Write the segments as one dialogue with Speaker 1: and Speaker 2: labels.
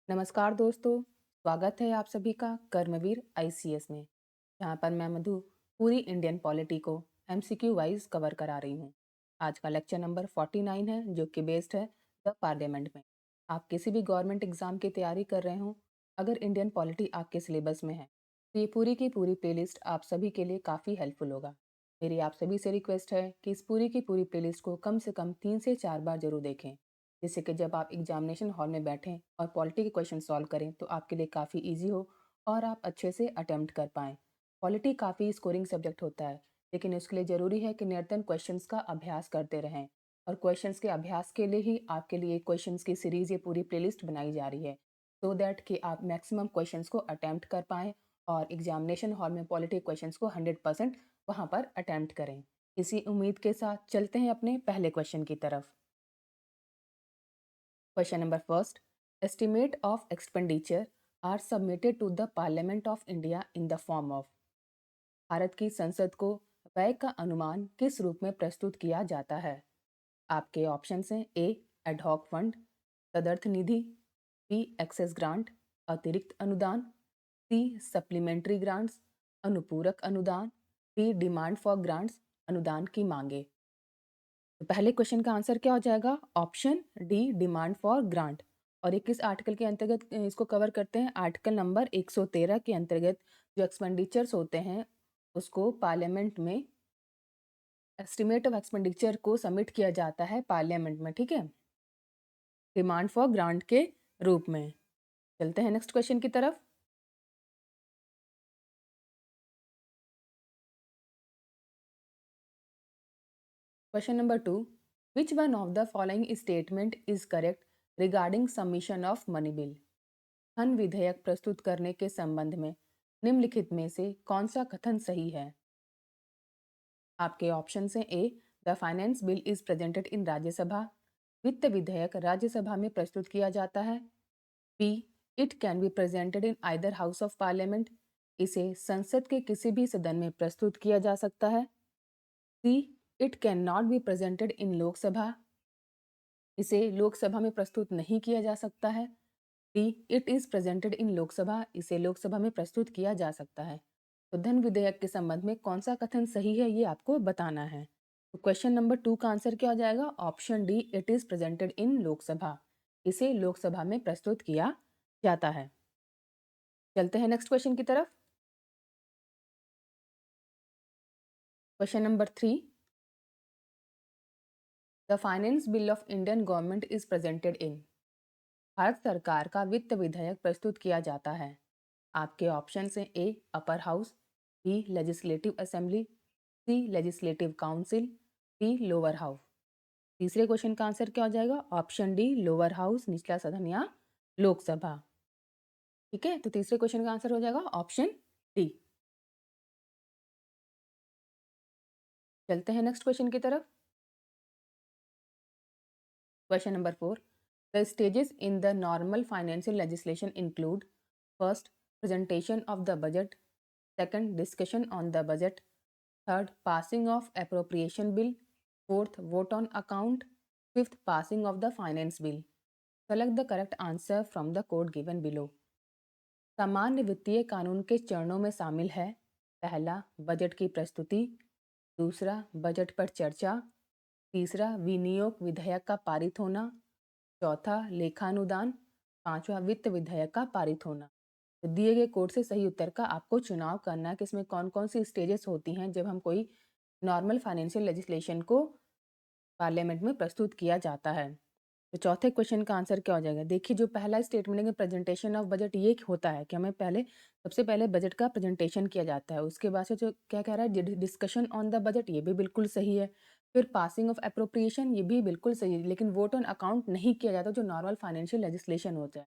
Speaker 1: नमस्कार दोस्तों, स्वागत है आप सभी का कर्मवीर आईसीएस में। यहाँ पर मैं मधु पूरी इंडियन पॉलिटी को एमसीक्यू वाइज कवर करा रही हूँ। आज का लेक्चर नंबर 49 है जो कि बेस्ड है द पार्लियामेंट में। आप किसी भी गवर्नमेंट एग्जाम की तैयारी कर रहे हो, अगर इंडियन पॉलिटी आपके सिलेबस में है तो ये पूरी की पूरी प्लेलिस्ट आप सभी के लिए काफ़ी हेल्पफुल होगा। मेरी आप सभी से रिक्वेस्ट है कि इस पूरी की पूरी प्लेलिस्ट को कम से कम 3 से 4 बार जरूर देखें, जिससे कि जब आप एग्जामिनेशन हॉल में बैठें और पॉलिटी के क्वेश्चन सॉल्व करें तो आपके लिए काफ़ी इजी हो और आप अच्छे से अटेम्प्ट कर पाएँ। पॉलिटी काफ़ी स्कोरिंग सब्जेक्ट होता है, लेकिन उसके लिए ज़रूरी है कि निरंतर क्वेश्चंस का अभ्यास करते रहें। और क्वेश्चंस के अभ्यास के लिए ही आपके लिए क्वेश्चंस की सीरीज़ ये पूरी प्लेलिस्ट बनाई जा रही है, सो दैट कि आप मैक्सिमम क्वेश्चंस को अटेम्प्ट कर पाएँ और एग्जामिनेशन हॉल में पॉलिटी क्वेश्चंस को 100% वहाँ पर अटेम्प्ट करें। इसी उम्मीद के साथ चलते हैं अपने पहले क्वेश्चन की तरफ। Question number first. Estimate of expenditure are submitted to the Parliament of India in the form of। Bharat की संसद को व्यय का अनुमान किस रूप में प्रस्तुत किया जाता है? आपके ऑप्शन हैं ए एडहॉक फंड, तदर्थ निधि, बी एक्सेस ग्रांट अतिरिक्त अनुदान, सी सप्लीमेंट्री ग्रांट्स अनुपूरक अनुदान, डी डिमांड फॉर ग्रांट्स अनुदान की मांगे। तो पहले क्वेश्चन का आंसर क्या हो जाएगा? Option D demand for grant. और ये किस आर्टिकल के अंतर्गत इसको कवर करते हैं? आर्टिकल नंबर 113 के अंतर्गत जो एक्सपेंडिचर्स होते हैं उसको पार्लियामेंट में एस्टिमेट ऑफ एक्सपेंडिचर को सबमिट किया जाता है पार्लियामेंट में, ठीक है, डिमांड फॉर ग्रांट के रूप में। चलते हैं नेक्स्ट क्वेश्चन की तरफ। Question number 2। Which one of the following statement is correct regarding submission of money bill? धन विधेयक प्रस्तुत करने के संबंध में निम्नलिखित में से कौन सा कथन सही है? आपके ऑप्शन हैं A the finance bill is presented in Rajya Sabha, वित्त विधेयक राज्यसभा में प्रस्तुत किया जाता है। B it can be presented in either house of parliament, इसे संसद के किसी भी सदन में प्रस्तुत किया जा सकता है। See it can not be presented इन लोकसभा, इसे लोकसभा में प्रस्तुत नहीं किया जा सकता है। डी इट इज प्रेजेंटेड इन लोकसभा, इसे लोकसभा में प्रस्तुत किया जा सकता है। तो धन विधेयक के संबंध में कौन सा कथन सही है ये आपको बताना है। तो क्वेश्चन नंबर 2 का आंसर क्या हो जाएगा? Option D it is presented इन लोकसभा, इसे लोकसभा में प्रस्तुत किया जाता है। चलते हैं नेक्स्ट क्वेश्चन की तरफ। Question number 3। The finance bill of Indian government is presented इन। भारत सरकार का वित्त विधेयक प्रस्तुत किया जाता है। आपके ऑप्शन हैं A upper house, B legislative assembly, C legislative council, D lower house. तीसरे क्वेश्चन का आंसर क्या हो जाएगा? ऑप्शन डी लोअर हाउस, निचला सदन या लोकसभा। ठीक है, तो तीसरे क्वेश्चन का आंसर हो जाएगा ऑप्शन डी। चलते हैं नेक्स्ट क्वेश्चन की तरफ। Question number 4। The stages in the normal financial legislation include first presentation of the budget, second discussion on the budget, third passing of appropriation bill, fourth vote on account, fifth passing of the finance bill. Select the correct answer from the code given below. सामान्य वित्तीय कानून के चरणों में शामिल है: पहला budget की प्रस्तुति, दूसरा बजट पर चर्चा, तीसरा विनियोग विधेयक का पारित होना, चौथा लेखानुदान, पांचवा वित्त विधेयक का पारित होना। तो दिए गए कोड से सही उत्तर का आपको चुनाव करना है कि इसमें कौन कौन सी स्टेजेस होती हैं जब हम कोई नॉर्मल फाइनेंशियल लेजिस्लेशन को पार्लियामेंट में प्रस्तुत किया जाता है। तो चौथे क्वेश्चन का आंसर क्या हो जाएगा? देखिए, जो पहला स्टेटमेंट है प्रेजेंटेशन ऑफ बजट, ये होता है कि हमें पहले सबसे पहले बजट का प्रेजेंटेशन किया जाता है। उसके बाद से जो क्या कह रहा है, डिस्कशन ऑन द बजट, ये भी बिल्कुल सही है। फिर पासिंग ऑफ अप्रोप्रिएशन, ये भी बिल्कुल सही है, लेकिन वोट ऑन अकाउंट नहीं किया जाता जो नॉर्मल फाइनेंशियल लेजिस्लेशन होता है।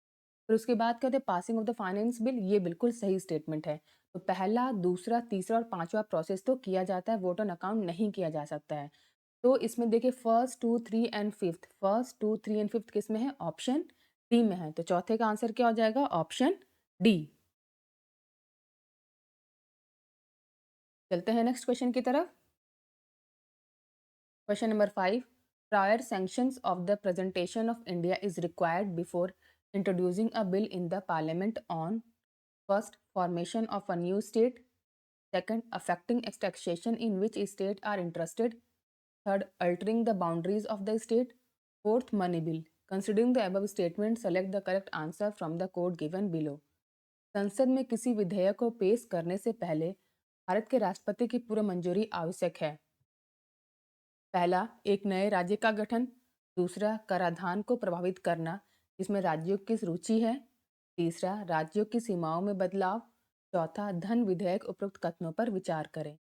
Speaker 1: फिर उसके बाद कहते हैं passing of the finance bill, ये बिल्कुल सही स्टेटमेंट है। तो पहला, दूसरा, तीसरा और पांचवा प्रोसेस तो किया जाता है, वोट ऑन अकाउंट नहीं किया जा सकता है। तो इसमें देखिए first two three and fifth, first two three and fifth किस में है? ऑप्शन डी में है। तो चौथे का आंसर क्या हो जाएगा? Option D. चलते हैं नेक्स्ट क्वेश्चन की तरफ। Question number 5। Prior sanctions of the presentation of India is required before introducing a bill in the parliament on first, formation of a new state; second, affecting taxation in which states are interested; third, altering the boundaries of the state; fourth, money bill. Considering the above statement, select the correct answer from the code given below. संसद में किसी विधेयक को पेश करने से पहले भारत के राष्ट्रपति की पूर्व मंजूरी आवश्यक है। पहला, एक नए राज्य का गठन; दूसरा, कराधान को प्रभावित करना जिसमें राज्यों की रुचि है; तीसरा, राज्यों की सीमाओं में बदलाव; चौथा, धन विधेयक। उपरोक्त कथनों पर विचार करें।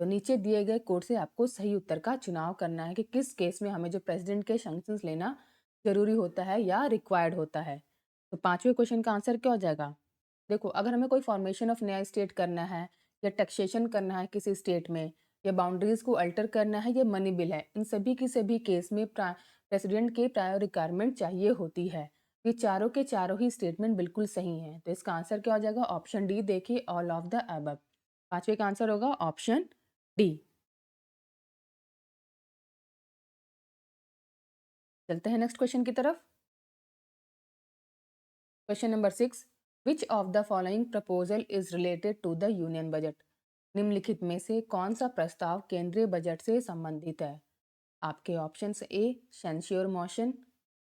Speaker 1: तो नीचे दिए गए कोड से आपको सही उत्तर का चुनाव करना है कि किस केस में हमें जो प्रेसिडेंट के सैंक्शंस लेना जरूरी होता है या रिक्वायर्ड होता है। तो पांचवें क्वेश्चन का आंसर क्या हो जाएगा? देखो, अगर हमें कोई फॉर्मेशन ऑफ नया स्टेट करना है या टैक्सेशन करना है किसी स्टेट में या बाउंड्रीज को अल्टर करना है या मनी बिल है, इन सभी की सभी केस में प्रेसिडेंट के प्रायर रिक्वायरमेंट चाहिए होती है। ये चारों के चारों ही स्टेटमेंट बिल्कुल सही हैं। तो इसका आंसर क्या हो जाएगा? Option D. देखिए, ऑल ऑफ द अबव। पांचवे का आंसर होगा ऑप्शन डी। चलते हैं नेक्स्ट क्वेश्चन की तरफ। Question number 6, which of the following proposal is related to the union budget? निम्नलिखित में से कौन सा प्रस्ताव केंद्रीय बजट से संबंधित है? आपके options: A, censure motion;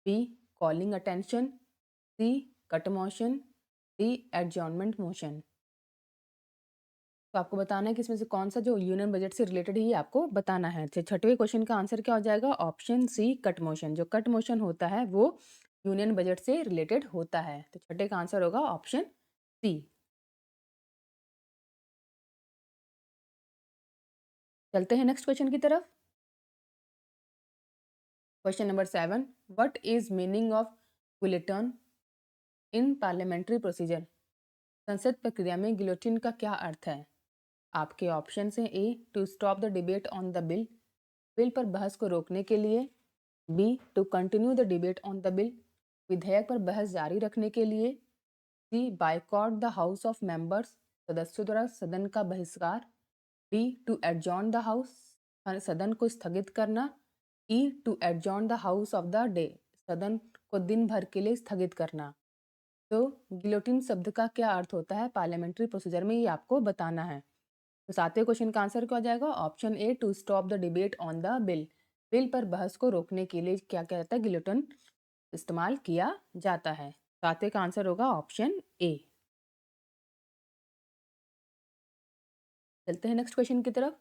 Speaker 1: B, calling attention; C, cut motion; D, adjournment motion. तो आपको बताना है कि इसमें से कौन सा जो यूनियन बजट से रिलेटेड ही आपको बताना है। तो छठवें क्वेश्चन का आंसर क्या हो जाएगा? Option C, cut motion. जो कट मोशन होता है वो यूनियन बजट से रिलेटेड होता है। तो छठे का आंसर होगा ऑप्शन सी। चलते हैं नेक्स्ट क्वेश्चन की तरफ। Question number 7, what is meaning of guillotine in parliamentary procedure? संसद प्रक्रिया में गिलोटिन का क्या अर्थ है? आपके ऑप्शन हैं: A, to stop the debate on the bill, bill पर बहस को रोकने के लिए; B, to continue the debate on the bill, विधेयक पर बहस जारी रखने के लिए; C, boycott the house of members, सदस्यों द्वारा सदन का बहिष्कार; D, to adjourn the house, सदन को स्थगित करना; E, to adjourn the house of the day, सदन को दिन भर के लिए स्थगित करना। तो गिलोटिन शब्द का क्या अर्थ होता है पार्लियामेंट्री प्रोसीजर में, ये आपको बताना है। तो सातवें क्वेश्चन का आंसर क्या हो जाएगा? Option A, to stop the debate on the bill, bill पर बहस को रोकने के लिए क्या क्या रहता है? गिलोटिन इस्तेमाल किया जाता है। सातवें का आंसर होगा ऑप्शन ए। चलते हैं नेक्स्ट क्वेश्चन की तरफ।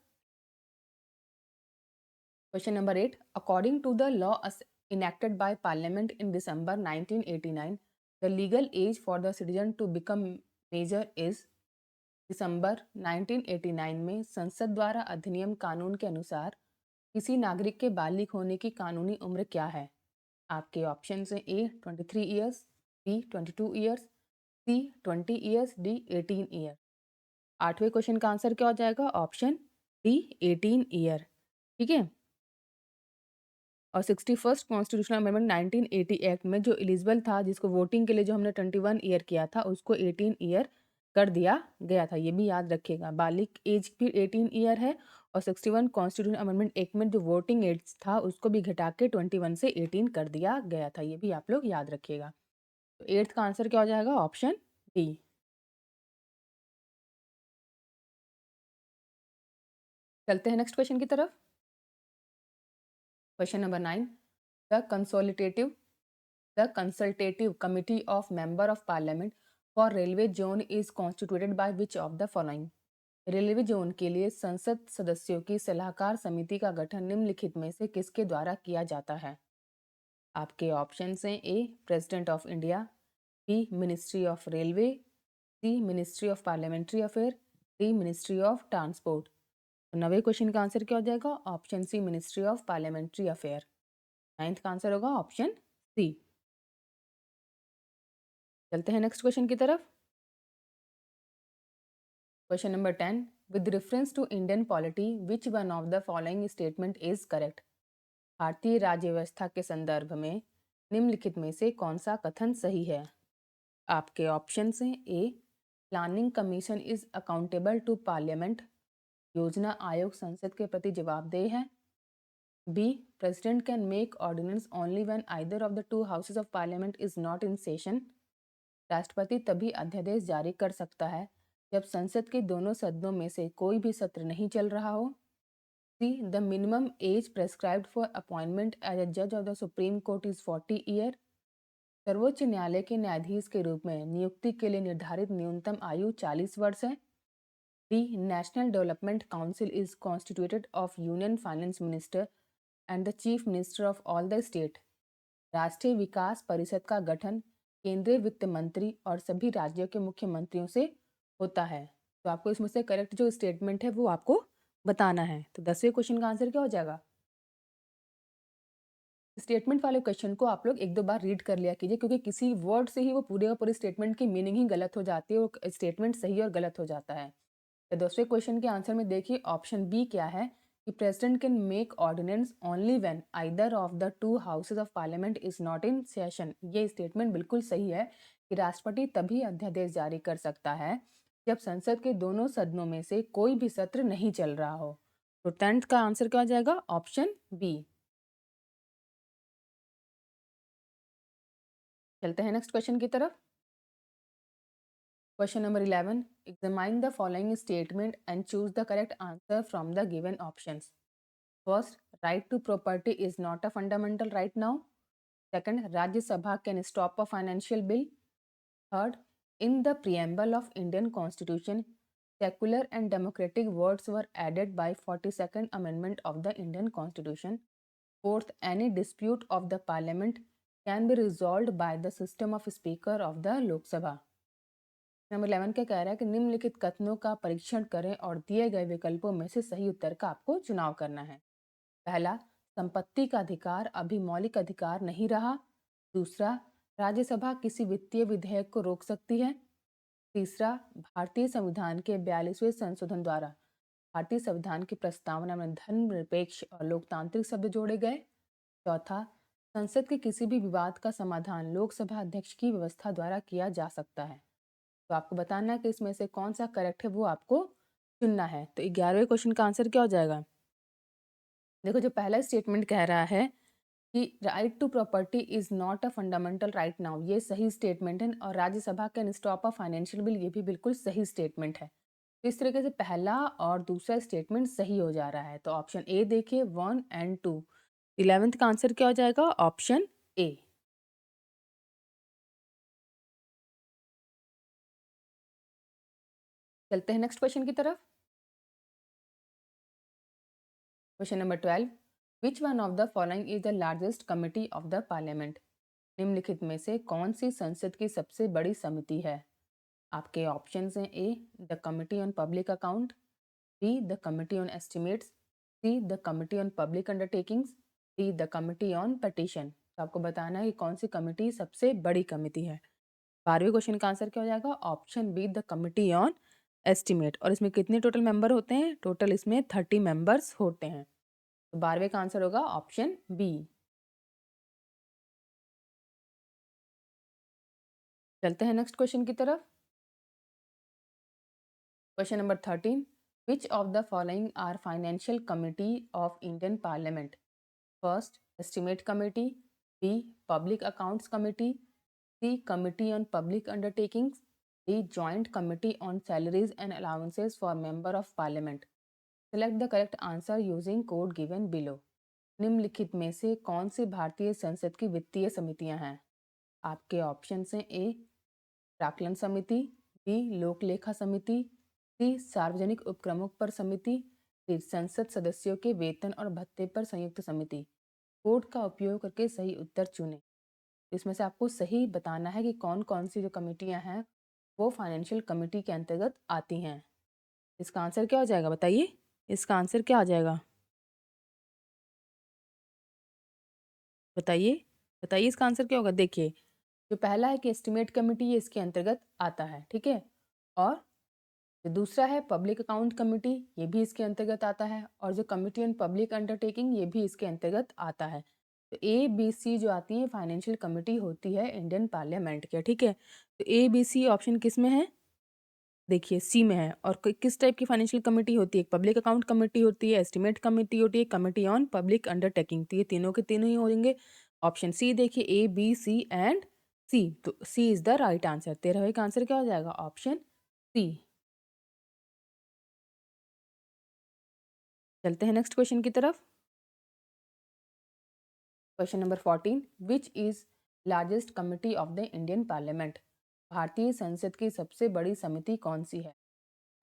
Speaker 1: Question number 8, according to the law enacted by Parliament in December 1989, the legal age for the citizen to become major is। दिसंबर 1989 में संसद द्वारा अधिनियम कानून के अनुसार किसी नागरिक के बालिग होने की कानूनी उम्र क्या है? आपके ऑप्शन हैं: ए, 23 ईयर्स; बी, 22 ईयर्स; सी, 20 ईयर्स; डी, 18 ईयर। आठवें क्वेश्चन का आंसर क्या हो जाएगा? Option D, 18 year. ठीक है। और 61st कॉन्स्टिट्यूशनल अमेंडमेंट 1980 एक्ट में जो एलिजिबल था, जिसको वोटिंग के लिए जो हमने 21 ईयर किया था, उसको 18 ईयर कर दिया गया था। ये भी याद रखिएगा, बालिग एज भी 18 ईयर है। और 61 कॉन्स्टिट्यूशनल अमेंडमेंट एक्ट में जो वोटिंग एज था उसको भी घटा के 21 से 18 कर दिया गया था। ये भी आप लोग याद रखिएगा। तो 8th का आंसर क्या हो जाएगा? Option D. चलते हैं नेक्स्ट क्वेश्चन की तरफ। Question number 9, the consultative The consultative committee of member of parliament for railway zone is constituted by which of the following? Railway zone के लिए संसद सदस्यों की सलाहकार समिति का गठन निम्नलिखित में से किसके द्वारा किया जाता है? आपके ऑप्शन हैं: A, president of India; B, ministry of railway; C, ministry of parliamentary affair; D, ministry of transport. तो 9वें क्वेश्चन का आंसर क्या हो जाएगा? Option C, ministry of parliamentary affair. 9th का आंसर होगा ऑप्शन सी। चलते हैं नेक्स्ट क्वेश्चन की तरफ। Question number 10, with reference to Indian polity which one of the following statement is correct? भारतीय राज्य व्यवस्था के संदर्भ में निम्नलिखित में से कौन सा कथन सही है? आपके ऑप्शन हैं: A, planning commission is accountable to parliament, योजना आयोग संसद के प्रति जवाबदेह है; B. President can make ordinance only when either of the two houses of parliament is not in session. राष्ट्रपति तभी अध्यादेश जारी कर सकता है जब संसद के दोनों सदनों में से कोई भी सत्र नहीं चल रहा हो. C. The minimum age prescribed for appointment as a judge of the Supreme Court is 40 year. सर्वोच्च न्यायालय के न्यायाधीश के रूप में नियुक्ति के लिए निर्धारित न्यूनतम आयु 40 वर्ष है. D. National Development Council is constituted of Union Finance Minister and the Chief Minister of all the state. राष्ट्रीय विकास परिषद का गठन केंद्रीय वित्त मंत्री और सभी राज्यों के मुख्यमंत्रियों से होता है. तो आपको इसमें से करेक्ट जो स्टेटमेंट है वो आपको बताना है. तो 10वें क्वेश्चन का आंसर क्या हो जाएगा? स्टेटमेंट वाले क्वेश्चन को आप लोग एक दो बार रीड कर लिया कीजिए, क्योंकि किसी वर्ड से ही वो पूरे और पूरे स्टेटमेंट की मीनिंग ही गलत हो जाती है और स्टेटमेंट सही और गलत हो जाता है. तो दूसरे क्वेश्चन के आंसर में देखिए ऑप्शन बी क्या है कि president can make ordinance only when either of the two houses of parliament is not in session. ये स्टेटमेंट बिल्कुल सही है कि राष्ट्रपति तभी अध्यादेश जारी कर सकता है जब संसद के दोनों सदनों में से कोई भी सत्र नहीं चल रहा हो. तो 10th का आंसर क्या हो जाएगा? Option B. चलते हैं नेक्स्ट क्वेश्चन की तरफ. Question number 11. Examine the following statement and choose the correct answer from the given options. First, right to property is not a fundamental right now. Second, Rajya Sabha can stop a financial bill. Third, in the preamble of Indian Constitution, secular and democratic words were added by 42nd Amendment of the Indian Constitution. Fourth, any dispute of the Parliament can be resolved by the system of Speaker of the Lok Sabha. Number 11 क्या कह रहा है कि निम्नलिखित कथनों का परीक्षण करें और दिए गए विकल्पों में से सही उत्तर का आपको चुनाव करना है. पहला, संपत्ति का अधिकार अभी मौलिक अधिकार नहीं रहा. दूसरा, राज्यसभा किसी वित्तीय विधेयक को रोक सकती है. तीसरा, भारतीय संविधान के 42वें संशोधन द्वारा भारतीय संविधान की प्रस्तावना में धर्मनिरपेक्ष और लोकतांत्रिक शब्द जोड़े गए. चौथा, संसद के किसी भी विवाद का समाधान लोकसभा अध्यक्ष की व्यवस्था द्वारा किया जा सकता है. तो आपको बताना है कि इसमें से कौन सा करेक्ट है वो आपको चुनना है. तो 11वें क्वेश्चन का आंसर क्या हो जाएगा? देखो, जो पहला स्टेटमेंट कह रहा है कि right to property is not a fundamental right now, ये सही स्टेटमेंट है. और Rajya Sabha can stop a financial bill, ये भी बिल्कुल सही स्टेटमेंट है. तो इस तरीके से पहला और दूसरा स्टेटमेंट सही हो जा रहा है. तो ऑप्शन ए देखिए 1 एंड 2. 11th का आंसर क्या हो जाएगा? Option A. चलते हैं नेक्स्ट क्वेश्चन की तरफ. Question number 12. Which one of the following is the largest committee of the parliament? निम्नलिखित में से कौन सी संसद की सबसे बड़ी समिति है? आपके ऑप्शंस हैं. A, the committee on public account. B, the committee on estimates. C, the committee on public undertakings. D, the committee on petition. तो आपको बताना है कि कौन सी कमिटी सबसे बड़ी कमिटी है. 12वें क्वेश्चन का आंसर क्या हो जाएगा? Option B, the committee on estimate. और इसमें कितने टोटल मेंबर होते हैं? टोटल इसमें 30 मेंबर्स होते हैं. तो 12वें का आंसर होगा ऑप्शन बी. चलते हैं नेक्स्ट क्वेश्चन की तरफ. Question number 13. Which of the following are financial committee of Indian parliament? First, estimate committee. B, public accounts committee. C, committee on public undertakings. D, joint committee on salaries and allowances for member of parliament. Select the correct answer using code given below. निम्नलिखित में से कौन सी भारतीय संसद की वित्तीय समितियां हैं? आपके ऑप्शन हैं. ए, प्राक्कलन समिति. बी, लोक लेखा समिति. सी, सार्वजनिक उपक्रमों पर समिति. डी, संसद सदस्यों के वेतन और भत्ते पर संयुक्त समिति. कोड का उपयोग करके सही उत्तर चुनें. इसमें से आपको सही बताना है कि कौन कौन सी जो कमेटियां हैं वो फाइनेंशियल कमेटी के अंतर्गत आती हैं. इसका आंसर क्या हो जाएगा? बताइए, इसका आंसर क्या आ जाएगा? बताइए, बताइए इसका आंसर क्या होगा? देखिए, जो पहला है कि एस्टिमेट कमेटी, ये इसके अंतर्गत आता है. ठीक है. और जो दूसरा है पब्लिक अकाउंट कमेटी, ये भी इसके अंतर्गत आता है. और जो कमिटी ऑन पब्लिक अंडरटेकिंग, ये भी इसके अंतर्गत आता है. तो ए बी सी जो आती है फाइनेंशियल कमेटी होती है इंडियन पार्लियामेंट के. ठीक है. तो ए बी सी ऑप्शन किस में है? देखिए सी में है। और किस टाइप की फाइनेंशियल कमेटी होती है? एक पब्लिक अकाउंट कमेटी होती है, एस्टिमेट कमेटी होती है, कमेटी ऑन पब्लिक अंडरटेकिंग। तो ये तीनों के तीनों ही होंगे। ऑप्शन सी देखिए, A B C and C. तो C is the right answer. 13वें का आंसर क्या हो जाएगा? Option C. चलते हैं नेक्स्ट क्वेश्चन की तरफ। Question number 14, which is largest committee of the Indian parliament? भारतीय संसद की सबसे बड़ी समिति कौन सी है?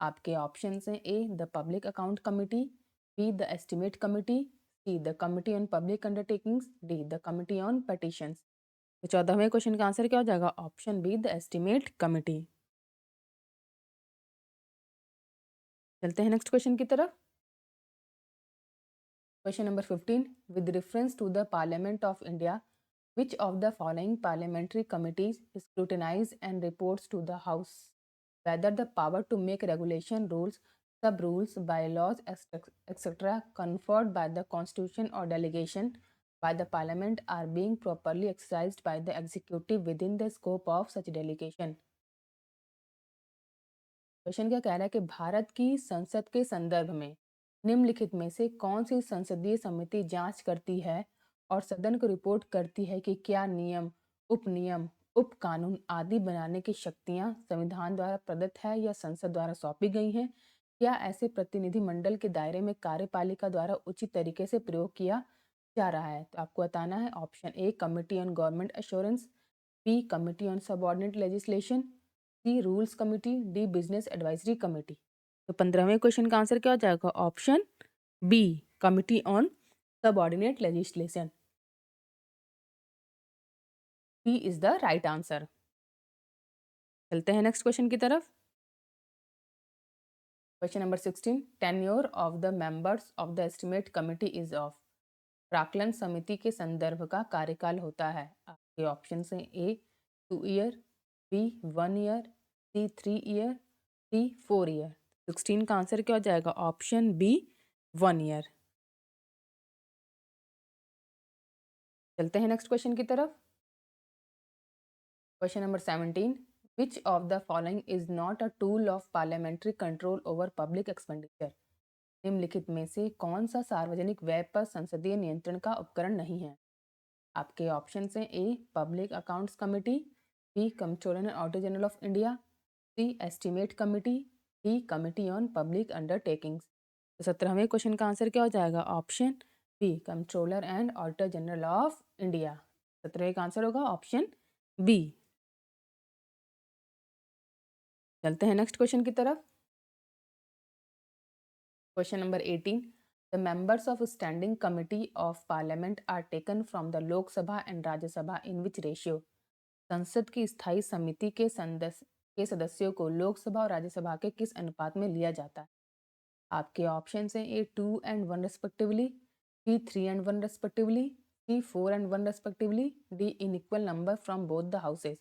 Speaker 1: आपके ऑप्शन हैं, A the public account committee, B the estimate committee, C the committee on public undertakings, D the committee on petitions. तो 14वें क्वेश्चन का आंसर क्या हो जाएगा? Option B the estimate committee. चलते हैं नेक्स्ट क्वेश्चन की तरफ। Question number 15, with reference to the Parliament of India, which of the following parliamentary committees scrutinize and reports to the House whether the power to make regulation, rules, sub-rules, bylaws, etc. conferred by the Constitution or delegation by the Parliament are being properly exercised by the executive within the scope of such delegation? Question क्या कह रहा है कि भारत की संसद के संदर्भ में निम्नलिखित में से कौन सी संसदीय समिति जांच करती है और सदन को रिपोर्ट करती है कि क्या नियम, उपनियम, उप कानून आदि बनाने की शक्तियां संविधान द्वारा प्रदत्त है या संसद द्वारा सौंपी गई हैं? क्या ऐसे प्रतिनिधि मंडल के दायरे में कार्यपालिका द्वारा उचित तरीके से प्रयोग किया जा रहा है? तो आपको बताना है। Option A committee on government assurance, B committee on subordinate legislation, C rules committee, D business advisory committee. तो 15वें क्वेश्चन का आंसर क्या हो जाएगा? Option B committee on subordinate legislation. B is the right answer. चलते हैं next question की तरफ। Question number 16, tenure of the members of the estimate committee is of. प्राक्कलन समिति के संदर्भ का कार्यकाल होता है। आपके ऑप्शन हैं, A 2 year, B 1 year, C 3 year, D 4 year. 16 का आंसर क्या हो जाएगा? Option B 1 year. चलते हैं नेक्स्ट क्वेश्चन की तरफ। Question number 17, which of the following is not a tool of parliamentary control over public expenditure? निम्नलिखित में से कौन सा सार्वजनिक व्यय पर संसदीय नियंत्रण का उपकरण नहीं है? आपके ऑप्शन हैं, A public accounts committee, B Controller and Auditor General of India, C estimate committee, D committee on public undertakings. तो 17वें क्वेश्चन का आंसर क्या हो जाएगा? Option B Controller and Auditor General of India. 17वें का आंसर होगा ऑप्शन बी। चलते हैं नेक्स्ट क्वेश्चन की तरफ। Question number 18, the members of standing committee of parliament are taken from the Lok Sabha and Rajya Sabha in which ratio? संसद की स्थायी समिति के सदस्यों को लोकसभा और राज्यसभा के किस अनुपात में लिया जाता है? आपके ऑप्शन हैं, A 2 and 1 respectively, B 3 and 1 respectively, C 4 and 1 respectively, D in equal number from both the houses.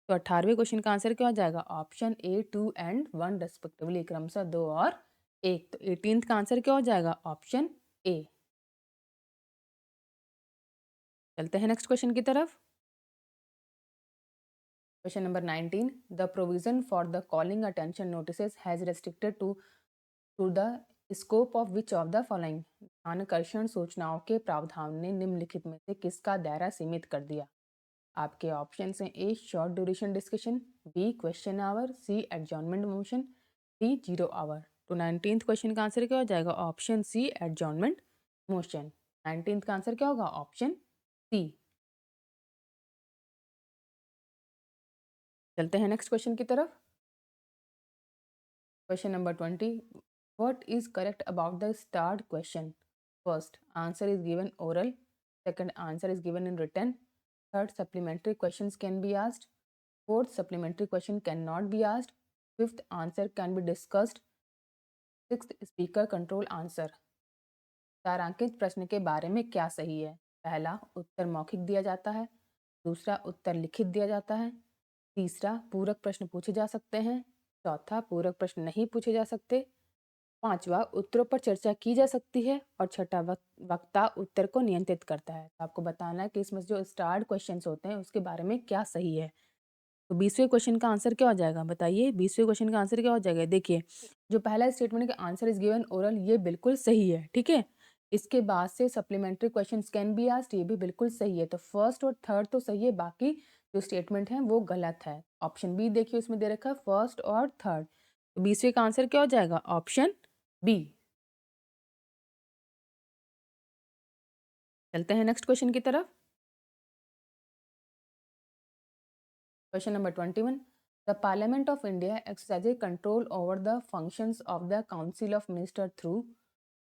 Speaker 1: तो 18वें क्वेश्चन का आंसर क्या हो जाएगा? ऑप्शन ए 2 and 1 रेस्पेक्टिवली, क्रमशः 2 और 1। तो 18th का आंसर क्या हो जाएगा? Option A. चलते हैं नेक्स्ट क्वेश्चन की तरफ। Question number 19, the provision for the calling attention notices has restricted to the scope of which of the following? ध्यानाकर्षण सूचनाओं के प्रावधान ने निम्नलिखित में से किसका दायरा सीमित कर दिया? आपके ऑप्शन हैं, A short duration discussion, B question hour, C adjournment motion, D 0 hour. तो 19th क्वेश्चन का आंसर क्या हो जाएगा? ऑप्शन सी एडजॉर्नमेंट मोशन। 19th का आंसर क्या होगा? Option C. चलते हैं नेक्स्ट क्वेश्चन की तरफ। Question number 20, what is correct about the starred question? First answer is given oral, second answer is given in written, third supplementary questions can be asked, fourth supplementary question cannot be asked, fifth answer can be discussed, sixth speaker control answer। तारांकित प्रश्न के बारे में क्या सही है? पहला उत्तर मौखिक दिया जाता है, दूसरा उत्तर लिखित दिया जाता है, तीसरा पूरक प्रश्न पूछे जा सकते हैं, चौथा पूरक प्रश्न नहीं पूछे जा सकते, पांचवा उत्तरों पर चर्चा की जा सकती है और छठा वक्ता उत्तर को नियंत्रित करता है। तो आपको बताना है कि इसमें जो स्टार्ड क्वेश्चंस होते हैं उसके बारे में क्या सही है। तो 20वें क्वेश्चन का आंसर क्या हो जाएगा बताइए? 20वें क्वेश्चन का आंसर क्या हो जाएगा? देखिए, जो पहला स्टेटमेंट का आंसर इज गिवन ओरल, ये बिल्कुल सही है, ठीक है? इसके बाद से supplementary questions can be asked, ये भी बिल्कुल सही है। तो फर्स्ट और थर्ड तो सही है, बाकी जो स्टेटमेंट है वो गलत है। ऑप्शन बी देखिए उसमें दे रखा है फर्स्ट और थर्ड। तो 20वें का आंसर क्या हो जाएगा? Option B. चलते हैं नेक्स्ट क्वेश्चन की तरफ। Question number 21. The Parliament of India exercises control over the functions of the Council of Ministers through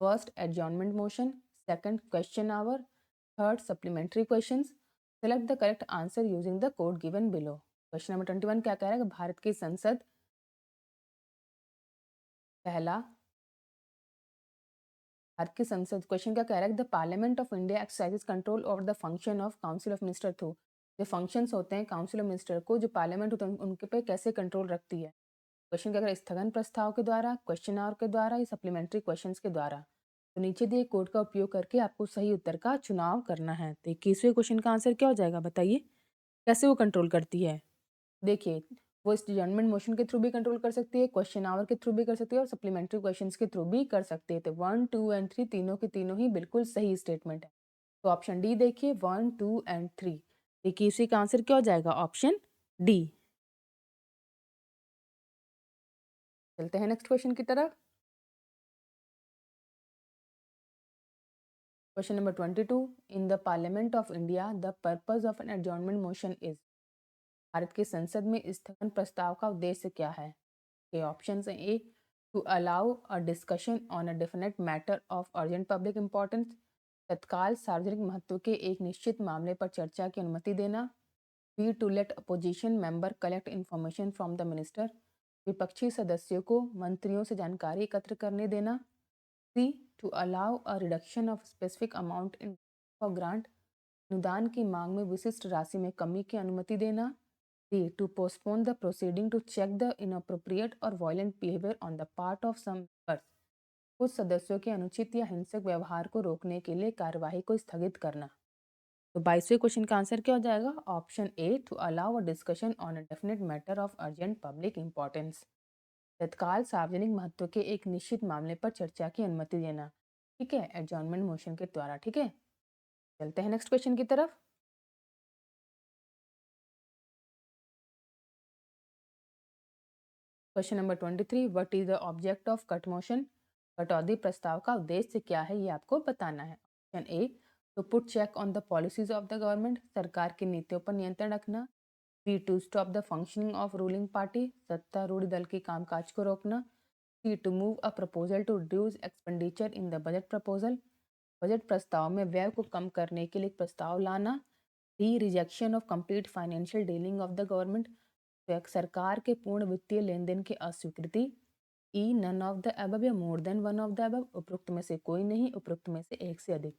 Speaker 1: first adjournment motion, second question hour, third supplementary questions. Select the correct answer using the code given below. Question number 21 क्या कह रहा है कि भारत की संसद पहला भारत की संसद क्वेश्चन क्या कह रहा है? The Parliament of India exercises control over the function of council of minister through. जो फंक्शंस होते हैं काउंसिल ऑफ मिनिस्टर को, जो पार्लियामेंट होता है उनके पे कैसे कंट्रोल रखती है? क्वेश्चन क्या करें? स्थगन प्रस्ताव के द्वारा, क्वेश्चन आवर के द्वारा या सप्लीमेंट्री क्वेश्चंस के द्वारा। तो नीचे दिए कोड का उपयोग करके आपको सही उत्तर का चुनाव करना है। तो 21वें क्वेश्चन का आंसर क्या हो जाएगा बताइए? कैसे वो कंट्रोल करती है? देखिए, वो इस जजमेंट मोशन के थ्रू भी कंट्रोल कर सकती है, क्वेश्चन आवर के थ्रू भी कर सकती है और सप्लीमेंट्री क्वेश्चंस के थ्रू भी कर सकती है। तो 1, 2 एंड 3 तीनों के तीनों ही बिल्कुल सही स्टेटमेंट है। तो ऑप्शन डी देखिए 1, 2 एंड 3। 21वें का आंसर क्या हो जाएगा? Option D. चलते हैं नेक्स्ट क्वेश्चन की तरफ। Question number 22. In the Parliament of India, the purpose of an adjournment motion is। Bharat की संसद में स्थगन प्रस्ताव का उद्देश्य क्या है? के ऑप्शंस हैं। A, to allow a discussion on a definite matter of urgent public importance, तत्काल सार्वजनिक महत्व के एक निश्चित मामले पर चर्चा की अनुमति देना। B, to let opposition member collect information from the minister, विपक्षी सदस्यों को मंत्रियों से जानकारी एकत्र करने देना। C, to allow a reduction of specific amount in for grant, अनुदान की मांग में विशिष्ट राशि में कमी की अनुमति देना। D, to postpone the proceeding to check the inappropriate और violent behaviour on the part of some members, कुछ सदस्यों के अनुचित या हिंसक व्यवहार को रोकने के लिए कार्यवाही को स्थगित करना। तो 22वें क्वेश्चन का आंसर क्या हो जाएगा? Option A, to allow a discussion on a definite matter of urgent public importance, तत्काल सार्वजनिक महत्व के एक निश्चित मामले पर चर्चा की अनुमति देना, ठीक है, एडजॉर्नमेंट मोशन के द्वारा, ठीक है। चलते हैं नेक्स्ट क्वेश्चन की तरफ। Question number 23, what is the object of cut motion? कटौती प्रस्ताव का उद्देश्य क्या है, ये आपको बताना है। Option A, to put check on the policies of the government, सरकार की नीतियों पर नियंत्रण रखना। B, to stop the functioning of ruling party, सत्तारूढ़ दल के कामकाज को रोकना। C, to move a proposal to reduce expenditure in the budget proposal, budget प्रस्ताव में व्यय को कम करने के लिए एक प्रस्ताव लाना। D, rejection of complete financial dealing of the government, सरकार के पूर्ण वित्तीय लेन देन की अस्वीकृति। ई, नन ऑफ द अबव या more than one of the above, उपरोक्त में से कोई नहीं, उपरोक्त में से एक से अधिक।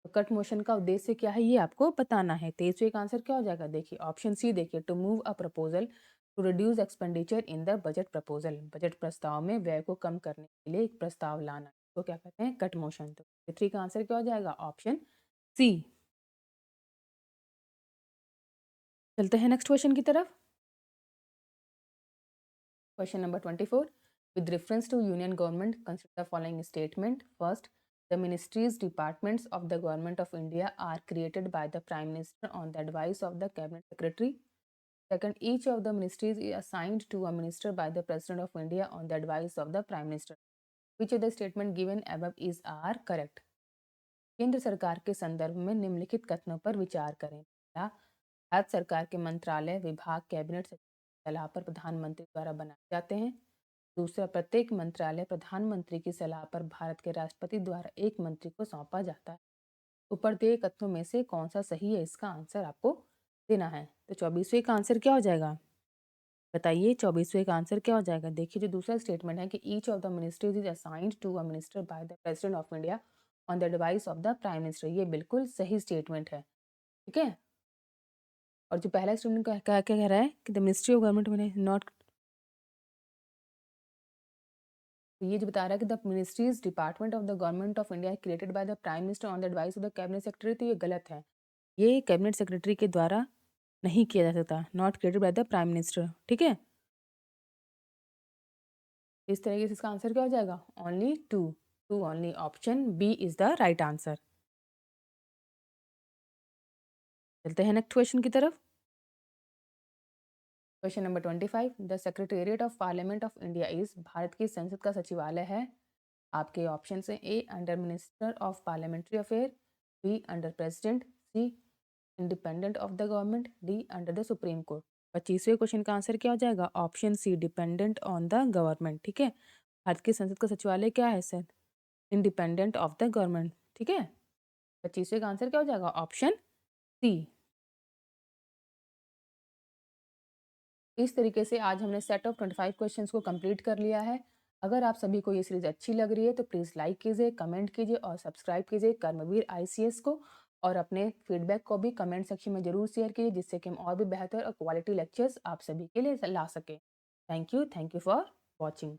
Speaker 1: तो कट मोशन का उद्देश्य क्या है ये आपको बताना है। 23वें का आंसर क्या हो जाएगा? देखिए ऑप्शन सी देखिए, to move a proposal to reduce expenditure in the budget proposal, budget प्रस्ताव में व्यय को कम करने के लिए एक प्रस्ताव लाना, तो क्या कहते हैं? Cut motion. तो 23 का आंसर क्या हो जाएगा? Option C. चलते हैं नेक्स्ट क्वेश्चन की तरफ। Question number 24. With reference to union government, consider the following statement. First, the ministries, departments of the government of India are created by the Prime Minister on the advice of the Cabinet Secretary. Second, each of the ministries is assigned to a minister by the President of India on the advice of the Prime Minister. Which of the statement given above is are correct? केंद्र सरकार के संदर्भ में निम्नलिखित कथनों पर विचार करें। पहला, भारत सरकार के मंत्रालय, विभाग, कैबिनेट की सलाह पर प्रधानमंत्री द्वारा बनाए जाते हैं। दूसरा, प्रत्येक मंत्रालय प्रधानमंत्री की सलाह पर भारत के राष्ट्रपति द्वारा एक मंत्री को सौंपा जाता है। ऊपर दिए कथनों में से कौन सा सही है, इसका आंसर आपको देना है। तो 24वें का आंसर क्या हो जाएगा बताइए? 24वें का आंसर क्या हो जाएगा? देखिए, जो दूसरा स्टेटमेंट है कि each of the ministries is assigned to a minister by the president of India on the advice of the prime minister, ये बिल्कुल सही स्टेटमेंट है, ठीक है। और जो पहला स्टेटमेंट क्या क्या क्या कह रहा है कि द मिनिस्ट्री ऑफ गवर्नमेंट में नॉट, तो ये जो बता रहा है कि the ministries department of the government of India created by the prime minister on the advice of the cabinet secretary, तो ये गलत है। ये कैबिनेट सेक्रेटरी के द्वारा नहीं किया जा सकता, not created by the prime minister. ठीक है, इस तरीके से इसका आंसर क्या हो जाएगा, only two, two only, option B is the right answer. चलते हैं नेक्स्ट क्वेश्चन की तरफ। Question number 25, the secretariat of Parliament of India is, भारत की संसद का सचिवालय है। आपके ऑप्शन है A under minister of parliamentary affair, B under president, C independent of the government, D under the supreme court. 25वें क्वेश्चन का आंसर क्या हो जाएगा, option C dependent on the government. ठीक है, भारत की संसद का सचिवालय क्या है sir, independent of the government. ठीक है, 25वें का आंसर क्या हो जाएगा, ऑप्शन सी। इस तरीके से आज हमने सेट ऑफ 25 क्वेश्चंस को कंप्लीट कर लिया है। अगर आप सभी को ये सीरीज अच्छी लग रही है तो प्लीज़ लाइक कीजिए, कमेंट कीजिए और सब्सक्राइब कीजिए कर्मवीर आईसीएस को, और अपने फीडबैक को भी कमेंट सेक्शन में ज़रूर शेयर कीजिए, जिससे कि हम और भी बेहतर और क्वालिटी लेक्चर्स आप सभी के लिए ला सकें। Thank you for watching.